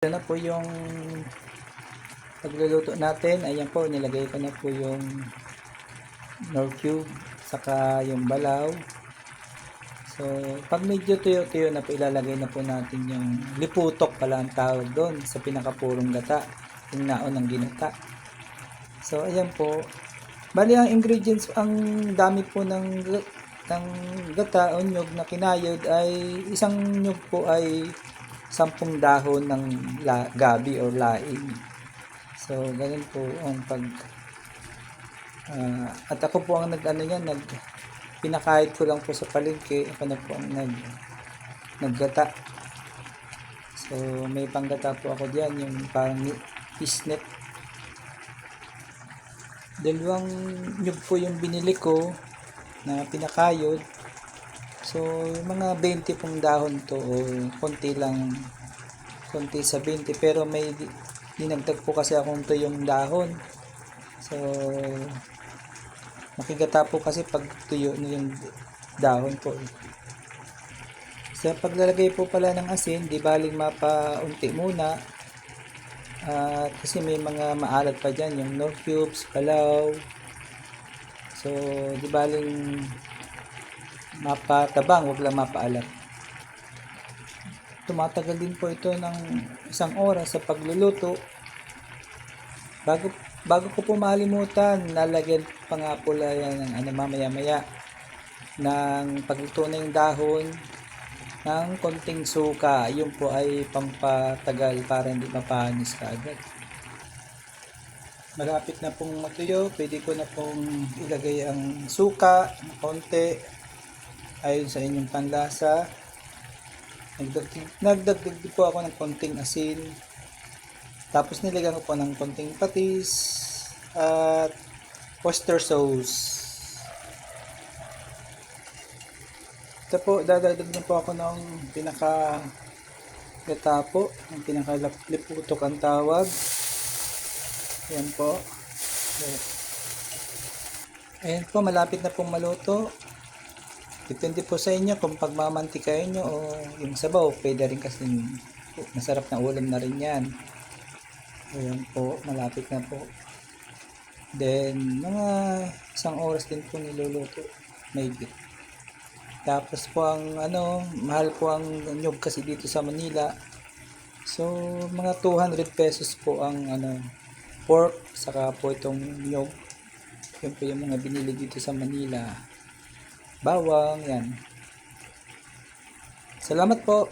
Ito na po yung pagluluto natin. Ayan po, nilagay ko na po yung nor cube saka yung balaw. So pag medyo tuyo-tuyo na po, ilalagay na po natin yung liputok pala ang tawag doon sa pinakapurong gata, yung naon ng ginata. So ayan po, bali ang ingredients, ang dami po ng gata o nyug na kinayod ay isang nyug po ay 10 dahon ng gabi or laing. So ganun po ang pag at ako po ang pinakahit ko lang po sa palengke. Ako na po ang naggata. So may panggata po ako diyan, yung parang isnet. Dalawang nyug po yung binili ko na pinakayod. So mga 20 pong dahon to, o konti sa 20, pero may dinagdag po kasi akong tuyong dahon. So makigata po kasi pag tuyo na yung dahon po. Sa paglalagay po pala ng asin, di baling mapaunti muna, kasi may mga maalat pa dyan, yung nor cubes, balaw. So di baling mapatabang, wag lang mapaalat. Tumatagal din po ito ng 1 oras sa pagluluto. Bago ko po malimutan, nalagyan pa nga po yan ng mamaya-maya ng pagluto na yung dahon ng konting suka. Yun po ay pampatagal para hindi mapanis kaagad. Malapit na pong matuyo, pwede ko na pong ilagay ang suka ng konti ayon sa inyong panlasa. Nagdagdag po ako ng konting asin, tapos nilagyan ko po ng konting patis at oyster sauce. Ito po, dadagdag na po ako ng pinaka-gata po, ang pinaka-liputok ang tawag. Ayan po. Ayan po, malapit na pong maluto. Depende po sa inyo kung pagmamantikain nyo o yung sabaw. Pwede rin kasi masarap na ulam na rin yan. Ayan po, malapit na po. Then, mga 1 oras din po niluluto. Maybe. Tapos po mahal po ang nyug kasi dito sa Manila. So, mga 200 pesos po ang pork, saka po itong nyug. Yun po yung mga binili dito sa Manila. Bawang, yan. Salamat po.